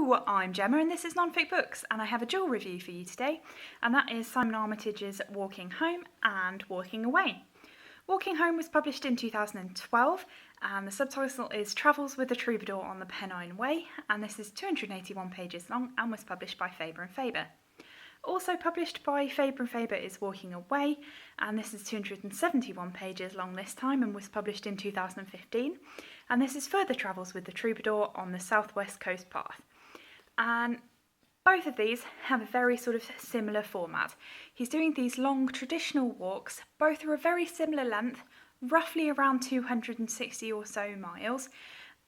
Hello, I'm Gemma and this is Non-Fic Books, and I have a dual review for you today, and that is Simon Armitage's Walking Home and Walking Away. Walking Home was published in 2012 and the subtitle is Travels with the Troubadour on the Pennine Way, and this is 281 pages long and was published by Faber and Faber. Also published by Faber and Faber is Walking Away, and this is 271 pages long this time and was published in 2015. And this is further travels with the Troubadour on the southwest coast path. And both of these have a very sort of similar format. He's doing these long traditional walks, both are a very similar length, roughly around 260 or so miles,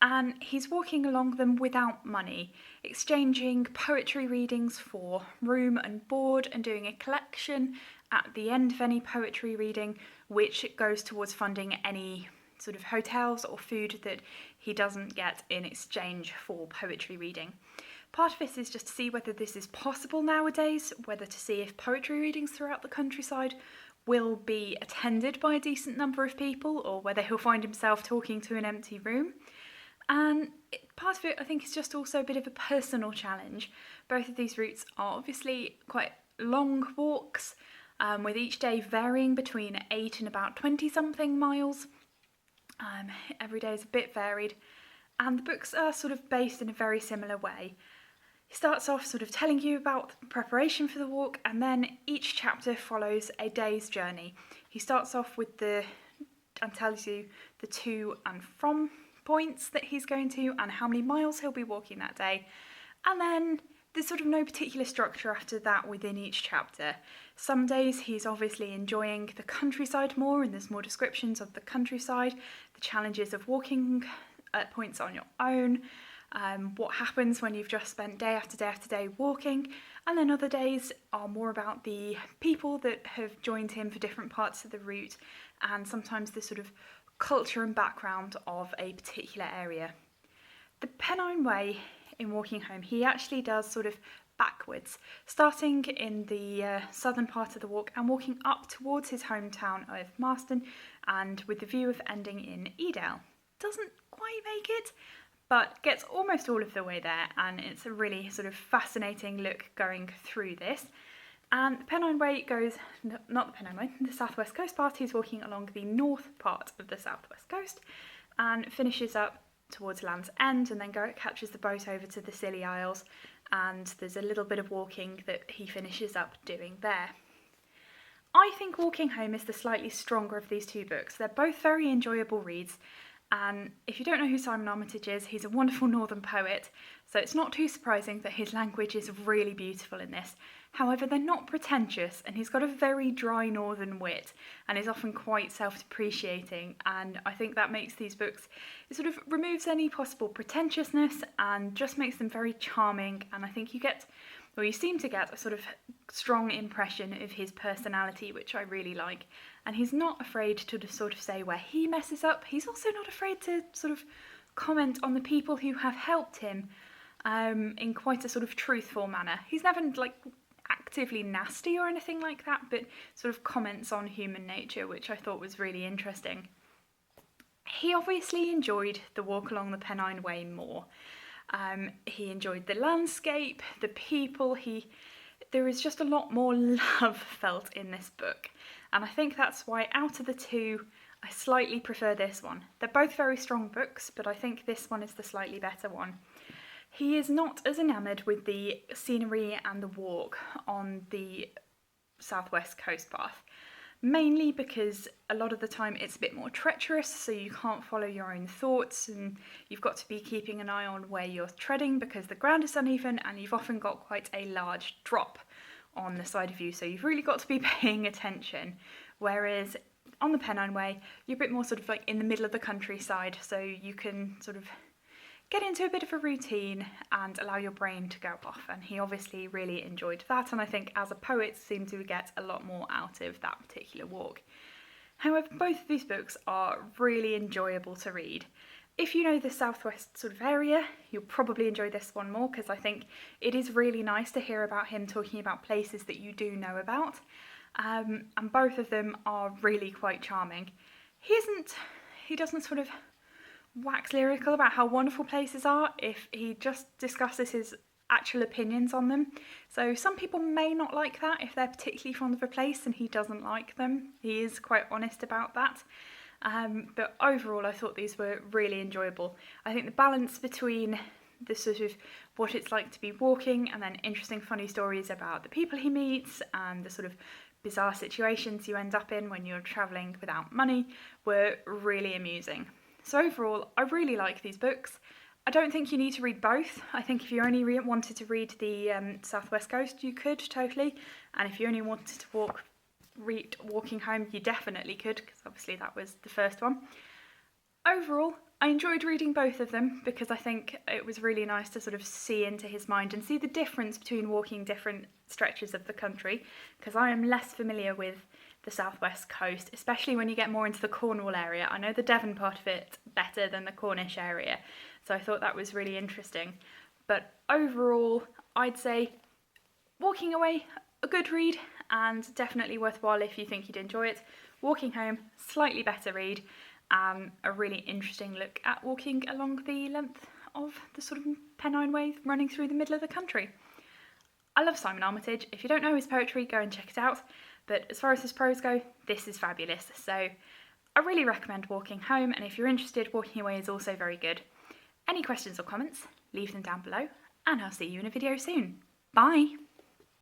and he's walking along them without money, exchanging poetry readings for room and board and doing a collection at the end of any poetry reading, which goes towards funding any sort of hotels or food that he doesn't get in exchange for poetry reading. Part of it is just to see whether this is possible nowadays, whether to see if poetry readings throughout the countryside will be attended by a decent number of people, or whether he'll find himself talking to an empty room. And part of it, I think, is just also a bit of a personal challenge. Both of these routes are obviously quite long walks, with each day varying between 8 and about 20 something miles. Every day is a bit varied, and the books are sort of based in a very similar way. He starts off sort of telling you about the preparation for the walk, and then each chapter follows a day's journey. He starts off with and tells you the to and from points that he's going to and how many miles he'll be walking that day, and then there's sort of no particular structure after that within each chapter. Some days he's obviously enjoying the countryside more, and there's more descriptions of the countryside, the challenges of walking at points on your own, what happens when you've just spent day after day after day walking, and then other days are more about the people that have joined him for different parts of the route, and sometimes the sort of culture and background of a particular area. The Pennine Way in Walking Home, he actually does sort of backwards, starting in the southern part of the walk and walking up towards his hometown of Marston, and with the view of ending in Edale. Doesn't quite make it, but gets almost all of the way there, and it's a really sort of fascinating look going through this. And the Pennine Way goes, not the Pennine Way, the southwest coast part. He's walking along the north part of the southwest coast and finishes up towards Land's End, and then catches the boat over to the Scilly Isles, and there's a little bit of walking that he finishes up doing there. I think Walking Home is the slightly stronger of these two books. They're both very enjoyable reads, and if you don't know who Simon Armitage is, he's a wonderful northern poet, so it's not too surprising that his language is really beautiful in this. However, they're not pretentious, and he's got a very dry northern wit and is often quite self-depreciating, and I think that makes these books, it sort of removes any possible pretentiousness and just makes them very charming, and I think you seem to get a sort of strong impression of his personality, which I really like. And he's not afraid to just sort of say where he messes up. He's also not afraid to sort of comment on the people who have helped him in quite a sort of truthful manner. He's never like actively nasty or anything like that, but sort of comments on human nature, which I thought was really interesting. He obviously enjoyed the walk along the Pennine Way more. He enjoyed the landscape, the people. There is just a lot more love felt in this book, and I think that's why out of the two I slightly prefer this one. They're both very strong books, but I think this one is the slightly better one. He is not as enamoured with the scenery and the walk on the southwest coast path, mainly because a lot of the time it's a bit more treacherous, so you can't follow your own thoughts, and you've got to be keeping an eye on where you're treading because the ground is uneven, and you've often got quite a large drop on the side of you, so you've really got to be paying attention. Whereas on the Pennine Way, you're a bit more sort of like in the middle of the countryside, so you can sort of get into a bit of a routine and allow your brain to go off, and he obviously really enjoyed that, and I think as a poet seemed to get a lot more out of that particular walk. However, both of these books are really enjoyable to read. If you know the southwest sort of area, you'll probably enjoy this one more, because I think it is really nice to hear about him talking about places that you do know about, and both of them are really quite charming. He doesn't sort of wax lyrical about how wonderful places are if he just discusses his actual opinions on them. So some people may not like that if they're particularly fond of a place and he doesn't like them. He is quite honest about that. But overall I thought these were really enjoyable. I think the balance between the sort of what it's like to be walking and then interesting funny stories about the people he meets and the sort of bizarre situations you end up in when you're travelling without money were really amusing. So overall I really like these books. I don't think you need to read both. I think if you only wanted to read the Southwest Coast you could totally, and if you only wanted to read Walking Home you definitely could, because obviously that was the first one. Overall, I enjoyed reading both of them because I think it was really nice to sort of see into his mind and see the difference between walking different stretches of the country, because I am less familiar with the Southwest Coast, especially when you get more into the Cornwall area. I know the Devon part of it better than the Cornish area, so I thought that was really interesting. But overall, I'd say Walking Away, a good read and definitely worthwhile if you think you'd enjoy it. Walking Home, slightly better read. A really interesting look at walking along the length of the sort of Pennine Way running through the middle of the country. I love Simon Armitage. If you don't know his poetry, go and check it out. But as far as his prose go, this is fabulous. So I really recommend Walking Home, and if you're interested, Walking Away is also very good. Any questions or comments, leave them down below, and I'll see you in a video soon. Bye!